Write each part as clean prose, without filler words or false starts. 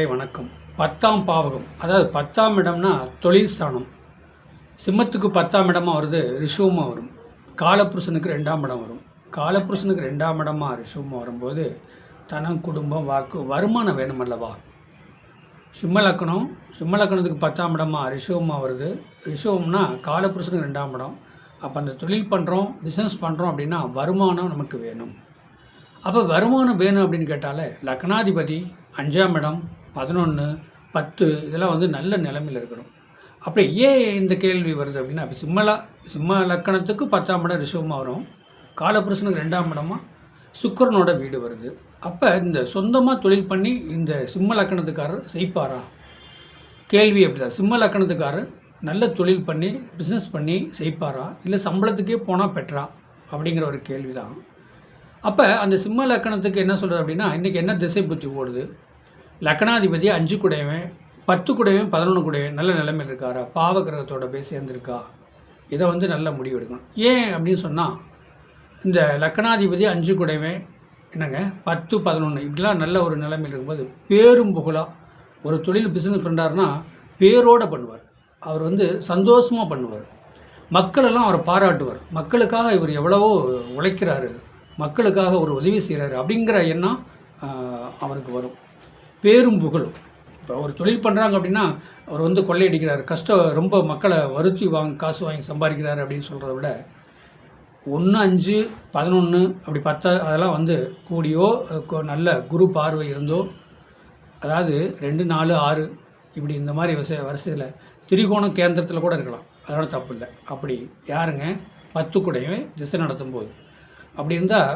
வணக்கம். 10ஆம் பாவகம், அதாவது 10ஆம் இடம்னா தொழில் ஸ்தானம். சிம்மத்துக்கு 10ஆம் இடமா வருது, ரிஷபமாக வரும். காலபுருஷனுக்கு 2ஆம் இடம் வரும். காலபுருஷனுக்கு 2ஆம் இடமா ரிஷபமாக வரும்போது தனம், குடும்பம், வாக்கு, வருமானம் வேணும் அல்லவா. சிம்ம லக்கணத்துக்கு 10ஆம் இடமா ரிஷபமாக வருது. ரிஷபம்னா காலபுருஷனுக்கு 2ஆம் இடம். அப்போ அந்த தொழில் பண்ணுறோம், பிஸ்னஸ் பண்ணுறோம் அப்படின்னா வருமானம் நமக்கு வேணும். அப்போ வருமானம் வேணும் அப்படின்னு கேட்டாலே லக்னாதிபதி 5ஆம் இடம், 11, 10 இதெல்லாம் நல்ல நிலைமையில் இருக்கணும். அப்படி ஏன் இந்த கேள்வி வருது அப்படின்னா, இப்போ சிம்ம லக்கணத்துக்கு 10ஆம் இடம் ரிஷபமாக வரும். காலபுருஷனுக்கு 2ஆம் இடமா சுக்கிரனோட வீடு வருது. அப்போ இந்த சொந்தமாக தொழில் பண்ணி இந்த சிம்ம லக்கணத்துக்காரர் செய்ப்பாரா? கேள்வி அப்படிதான். சிம்ம லக்கணத்துக்காரர் நல்ல தொழில் பண்ணி பிஸ்னஸ் பண்ணி செய்ப்பாரா, இல்லை சம்பளத்துக்கே போனால் பெற்றா அப்படிங்கிற ஒரு கேள்வி தான். அப்போ அந்த சிம்ம லக்கணத்துக்கு என்ன சொல்கிறது அப்படின்னா, இன்றைக்கி என்ன திசை புத்தி ஓடுது, லக்கணாதிபதி 5 கூடையவன், 10 கூடையவன், 11 கூடையவன் நல்ல நிலைமையில் இருக்காரா, பாவகிரகத்தோட போய் சேர்ந்துருக்கா, இதை நல்ல முடிவு எடுக்கணும். ஏன் அப்படின்னு சொன்னால், இந்த லக்கணாதிபதி 5 கூடையவன் என்னங்க 10, 11 இப்படிலாம் நல்ல ஒரு நிலைமையில் இருக்கும்போது பேரும் புகழாக ஒரு தொழில் பிஸ்னஸ் பண்ணுறாருன்னா பேரோடு பண்ணுவார். அவர் சந்தோஷமாக பண்ணுவார். மக்களெல்லாம் அவரை பாராட்டுவார். மக்களுக்காக இவர் எவ்வளவோ உழைக்கிறாரு, மக்களுக்காக ஒரு உதவி செய்கிறாரு அப்படிங்கிற எண்ணம் அவருக்கு வரும். பேரும் புகழும். இப்போ ஒரு தொழில் பண்ணுறாங்க அப்படின்னா அவர் கொள்ளையடிக்கிறார், ரொம்ப மக்களை வருத்தி காசு வாங்கி சம்பாதிக்கிறாரு அப்படின்னு சொல்கிறத விட 1, 5, 11 அப்படி 10 அதெல்லாம் கூடியோ நல்ல குரு பார்வை இருந்தோ, அதாவது 2, 4, 6 இப்படி இந்த மாதிரி வரிசையில் திரிகோணம் கேந்திரத்தில் கூட இருக்கலாம், அதோட தப்பு இல்லை. அப்படி யாருங்க 10 கூடையும் திசை நடத்தும் போது அப்படி இருந்தால்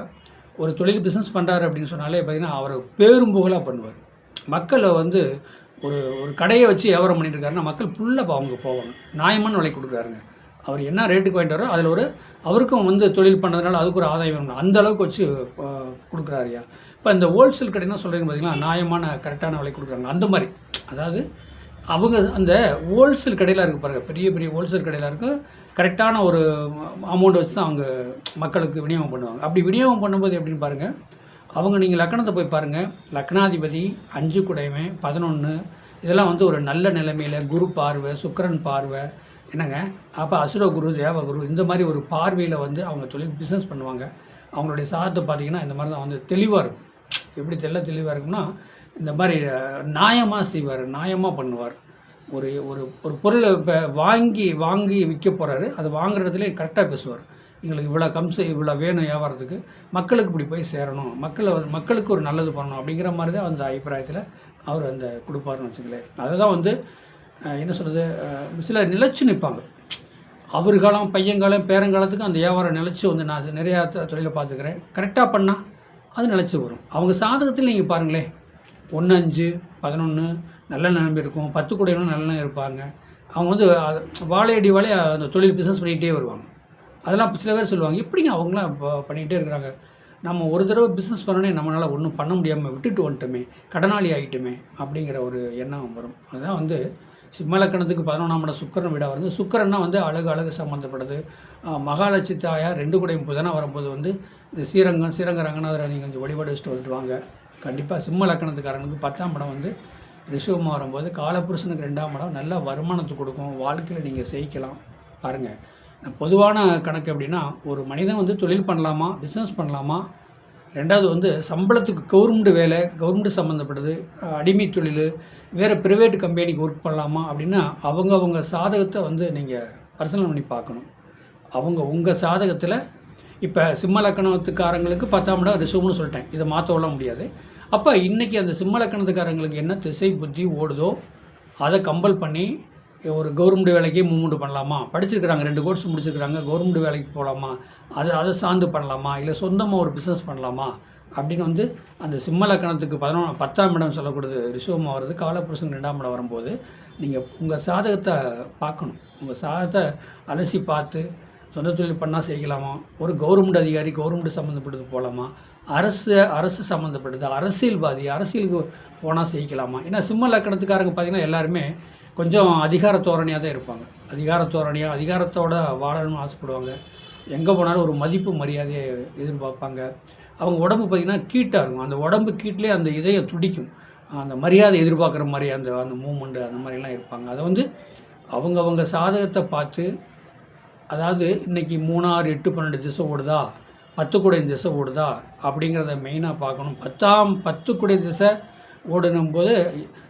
ஒரு தொழில் பிஸ்னஸ் பண்ணுறாரு அப்படின்னு சொன்னாலே பார்த்திங்கன்னா அவர் பேரும் புகழாக பண்ணுவார். மக்களை ஒரு ஒரு கடையை வச்சு வியாபாரம் பண்ணிட்டு இருக்காருன்னா மக்கள் ஃபுல்லாக அவங்க போவாங்க. நியாயமான விலை கொடுக்குறாருங்க. அவர் என்ன ரேட்டுக்கு வாங்கிட்டாரோ அதில் அவருக்கும் தொழில் பண்ணுறதுனால அதுக்கு ஒரு ஆதாயம் வேணும், அந்த அளவுக்கு வச்சு கொடுக்குறாருயா. இப்போ இந்த ஹோல்சேல் கடைனா சொல்கிறீங்க பார்த்திங்கன்னா, நியாயமான கரெக்டான விலை கொடுக்குறாங்க. அந்த மாதிரி அதாவது அவங்க அந்த ஹோல்சேல் கடையில் இருக்குது பாருங்கள், பெரிய பெரிய ஹோல்சேல் கடையில் இருக்குது, கரெக்டான ஒரு அமௌண்ட் வச்சு தான் அவங்க மக்களுக்கு விநியோகம் பண்ணுவாங்க. அப்படி விநியோகம் பண்ணும்போது எப்படின்னு பாருங்கள், நீங்கள் லக்கணத்தை போய் பாருங்கள், லக்னாதிபதி 5 கூடையவன், 11 இதெல்லாம் ஒரு நல்ல நிலைமையில் குரு பார்வை, சுக்கிரன் பார்வை என்னங்க. அப்போ அசுரகுரு, தேவகுரு இந்த மாதிரி ஒரு பார்வையில் அவங்க தொழில் பிஸ்னஸ் பண்ணுவாங்க. அவங்களுடைய சாதத்தை பார்த்திங்கன்னா இந்த மாதிரி தான் தெளிவாக இருக்கும். எப்படி தெளிவாக இருக்கும்னா, இந்த மாதிரி நியாயமாக செய்வார், நியாயமாக பண்ணுவார். ஒரு ஒரு ஒரு பொருளை இப்போ வாங்கி விற்க போகிறாரு, அது வாங்குற இடத்துல கரெக்டாக பேசுவார். எங்களுக்கு இவ்வளோ இவ்வளோ வேணும் வியாபாரத்துக்கு, மக்களுக்கு இப்படி போய் சேரணும், மக்களுக்கு ஒரு நல்லது பண்ணணும் அப்படிங்கிற மாதிரி தான் அந்த அபிப்பிராயத்தில் அவர் கொடுப்பாருன்னு வச்சுக்கலேன். அதை தான் என்ன சொல்கிறது, சில நிலச்சி நிற்பாங்க. அவர் காலம், பையங்காலம், பேரங்காலத்துக்கு அந்த வியாபாரம் நிலச்சி நான் நிறையா தொழிலை பார்த்துக்கிறேன். கரெக்டாக பண்ணால் அது நிலச்சி வரும். அவங்க சாதகத்தில் நீங்கள் பாருங்களேன், 1, 5, 11 நல்ல நிலைமை இருக்கும், 10 கூடையிலும் நல்ல இருப்பாங்க. அவங்க வாழையடி வாழையை அந்த தொழில் பிஸ்னஸ் பண்ணிகிட்டே வருவாங்க. அதெல்லாம் சில பேர் சொல்லுவாங்க, எப்படிங்க அவங்களாம் இப்போ பண்ணிகிட்டே இருக்கிறாங்க, நம்ம ஒரு தடவை பிஸ்னஸ் பண்ணோன்னே நம்மளால் ஒன்றும் பண்ண முடியாமல் விட்டுட்டு வந்துட்டோமே, கடனாளி ஆகிட்டோமே அப்படிங்கிற ஒரு எண்ணம் வரும். அதுதான் சிம்ம லக்கணத்துக்கு 11ஆம் இடம் சுக்கிரன் வீடாக வருது. சுக்கிரன்னா அழகு சம்மந்தப்படுது. மகாலட்சுமி தாயார் 2 கூடையும் புதனாக வரும்போது இந்த ஸ்ரீரங்க ரங்கநாதரை நீங்கள் கொஞ்சம் வழிபாடு வச்சுட்டு வந்துட்டு வாங்க. கண்டிப்பாக சிம்ம லக்கணத்துக்காரங்களுக்கு 10ஆம் இடம் ரிஷபமாக வரும்போது காலபுருஷனுக்கு 2ஆம் இடம் நல்ல வருமானத்தை கொடுக்கும். வாழ்க்கையில் நீங்கள் ஜெயிக்கலாம். பாருங்கள், பொதுவான கணக்கு எப்படின்னா, ஒரு மனிதன் தொழில் பண்ணலாமா, பிஸ்னஸ் பண்ணலாமா, ரெண்டாவது சம்பளத்துக்கு கவர்மெண்ட் வேலை, கவர்மெண்ட் சம்மந்தப்படுது, அடிமை தொழில், வேறு ப்ரைவேட் கம்பெனிக்கு ஒர்க் பண்ணலாமா அப்படின்னா அவங்க சாதகத்தை நீங்கள் பர்சனல் பண்ணி பார்க்கணும். உங்கள் சாதகத்தில் இப்போ சிம்ம லக்கணத்துக்காரங்களுக்கு 10ஆம் இடம் ரிஷபம்னு சொல்லிட்டேன், இதை மாற்றலாம் முடியாது. அப்போ இன்றைக்கி அந்த சிம்ம லக்கணத்துக்காரங்களுக்கு என்ன திசை புத்தி ஓடுதோ அதை கம்பல் பண்ணி ஒரு கவர்மெண்ட் வேலைக்கே மூவ்மெண்ட் பண்ணலாமா, படிச்சிருக்கிறாங்க, 2 கோர்ஸ் முடிச்சிருக்கிறாங்க, கவர்மெண்ட் வேலைக்கு போகலாமா, அதை சார்ந்து பண்ணலாமா, இல்லை சொந்தமாக ஒரு பிஸ்னஸ் பண்ணலாமா அப்படின்னு அந்த சிம்ம லக்கணத்துக்கு 10ஆம் இடம் சொல்லக்கூடியது ரிஷபமாக வருது. காலபுருஷன் 2ஆம் இடம் வரும்போது நீங்கள் உங்கள் சாதகத்தை பார்க்கணும். உங்கள் சாதகத்தை அலசி பார்த்து சொந்த தொழில் பண்ணால் செய்யலாமா, ஒரு கவர்மெண்ட் அதிகாரி, கவர்மெண்ட் சம்மந்தப்பட்டது போகலாமா, அரசு சம்மந்தப்பட்டது, அரசியலுக்கு போனால் செய்யலாமா. ஏன்னா சிம்ம லக்கணத்துக்காரங்க பார்த்திங்கன்னா எல்லாருமே கொஞ்சம் அதிகார தோரணையாக தான் இருப்பாங்க. அதிகாரத்தோட வாழணும்னு ஆசைப்படுவாங்க. எங்கே போனாலும் ஒரு மதிப்பு மரியாதையை எதிர்பார்ப்பாங்க. அவங்க உடம்பு பார்த்திங்கன்னா கீட்டாக இருக்கும். அந்த உடம்பு கீட்டிலே அந்த இதயம் துடிக்கும். அந்த மரியாதை எதிர்பார்க்குற மாதிரி அந்த அந்த மூமெண்ட்டு அந்த மாதிரிலாம் இருப்பாங்க. அதை வந்து அவங்கவங்க சாதகத்தை பார்த்து, அதாவது இன்றைக்கி 3, 6, 8, 12 திசை ஓடுதா, 10 குடை திசை ஓடுதா அப்படிங்கிறத மெயினாக பார்க்கணும். 10 குடை திசை ஓடணும் போது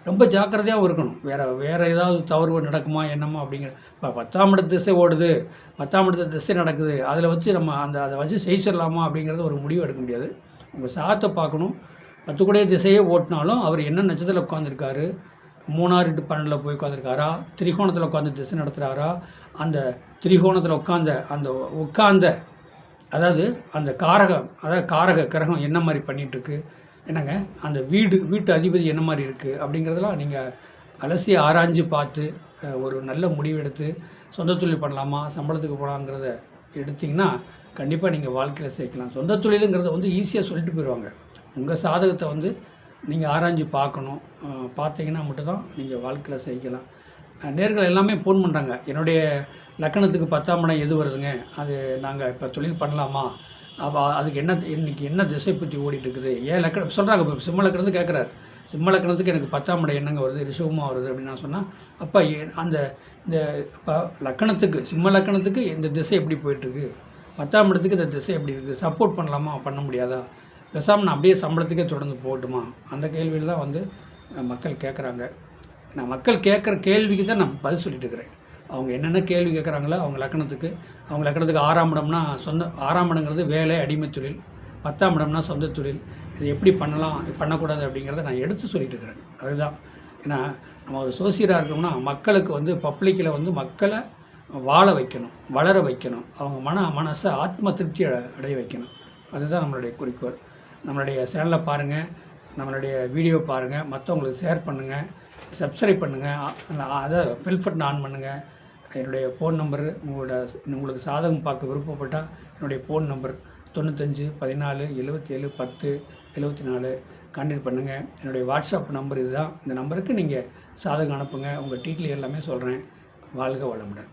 ரொம்ப ஜாக்கிரதையாகவும் இருக்கணும். வேறு ஏதாவது தவறு நடக்குமா என்னமோ அப்படிங்கிற. இப்போ 10ஆம் இடத்து திசை ஓடுது, 10ஆம் இடத்து திசை நடக்குது, அதில் வச்சு நம்ம அதை வச்சு ஜெயிச்சிடலாமா அப்படிங்கிறது ஒரு முடிவு எடுக்க முடியாது. உங்கள் சாதத்தை பார்க்கணும். 10 குடைய திசையே ஓட்டினாலும் அவர் என்ன நட்சத்திரத்தில் உட்காந்துருக்காரு, 3, 6, 8, 12 போய் உட்காந்துருக்காரா, திரிகோணத்தில் உட்காந்து திசை நடத்துகிறாரா, அந்த திரிகோணத்தில் உட்காந்த அதாவது அந்த காரக கிரகம் என்ன மாதிரி பண்ணிகிட்ருக்கு, என்னங்க அந்த வீட்டு அதிபதி என்ன மாதிரி இருக்குது அப்படிங்கிறதெல்லாம் நீங்கள் அலசி ஆராய்ஞ்சு பார்த்து ஒரு நல்ல முடிவு எடுத்து சொந்த தொழில் பண்ணலாமா, சம்பளத்துக்கு போகலாங்கிறத எடுத்திங்கன்னா கண்டிப்பாக நீங்கள் வாழ்க்கையில் சேர்க்கலாம். சொந்த தொழிலுங்கிறத வந்து ஈஸியாக சொல்லிட்டு போயிடுவாங்க. உங்கள் சாதகத்தை வந்து நீங்கள் ஆராய்ஞ்சு பார்க்கணும். பார்த்தீங்கன்னா மட்டும்தான் நீங்கள் வாழ்க்கையில் செய்யலாம். நேர்கள் எல்லாமே ஃபோன் பண்ணுறாங்க, என்னுடைய லக்கணத்துக்கு 10ஆம் இடம் எது வருதுங்க, அது நாங்கள் இப்போ தொழில் பண்ணலாமா, அப்போ அதுக்கு இன்றைக்கி என்ன திசை பற்றி ஓடிட்டுருக்குது, ஏன் லக்கணம் சொல்கிறாங்க. இப்போ சிம்ம லக்கணத்துக்கு கேட்குறாரு, சிம்ம லக்கணத்துக்கு எனக்கு 10ஆம் இடம் என்னங்க வருது, ரிஷபமாக வருது அப்படின்னு நான் சொன்னால், அப்போ இப்போ லக்கணத்துக்கு சிம்ம லக்கணத்துக்கு இந்த திசை எப்படி போயிட்டுருக்கு, 10ஆம் இடத்துக்கு இந்த திசை எப்படி இருக்குது, சப்போர்ட் பண்ணலாமா பண்ண முடியாதா, பேசாமல் நான் அப்படியே சம்பளத்துக்கே தொடர்ந்து போகட்டுமா, அந்த கேள்வியில் தான் வந்து மக்கள் கேட்குறாங்க. நான் மக்கள் கேட்குற கேள்விக்கு தான் நான் பதில் சொல்லிட்டு இருக்கிறேன். அவங்க என்னென்ன கேள்வி கேட்குறாங்களோ அவங்க லக்கணத்துக்கு 6ஆம் இடம்னா 6ஆம் இடங்கிறது வேலை அடிமை தொழில், 10ஆம் இடம்னா சொந்த தொழில், இது எப்படி பண்ணலாம் பண்ணக்கூடாது அப்படிங்கிறத நான் எடுத்து சொல்லிட்டு இருக்கிறேன். அதுதான். ஏன்னா நம்ம ஒரு சோசியராக இருக்கோம்னா மக்களுக்கு வந்து பப்ளிக்கில் வந்து மக்களை வாழ வைக்கணும், வளர வைக்கணும், அவங்க மனசை ஆத்ம திருப்தி அடைய வைக்கணும். அதுதான் நம்மளுடைய குறிக்கோள். நம்மளுடைய சேனலை பாருங்கள், நம்மளுடைய வீடியோ பாருங்கள், மற்றவங்களுக்கு ஷேர் பண்ணுங்கள், சப்ஸ்கிரைப் பண்ணுங்கள், அதை பெல் பட்டன் ஆன் பண்ணுங்கள். என்னுடைய ஃபோன் நம்பரு உங்களுக்கு சாதகம் பார்க்க விருப்பப்பட்டால் என்னுடைய ஃபோன் நம்பர் 95 14 77 10 74 கான்டாக்ட் பண்ணுங்கள். என்னுடைய வாட்ஸ்அப் நம்பர் இதுதான். இந்த நம்பருக்கு நீங்கள் சாதகம் அனுப்புங்க. உங்கள் டீட்டெயில் எல்லாமே சொல்கிறேன். வாழ்க வளமுடன்.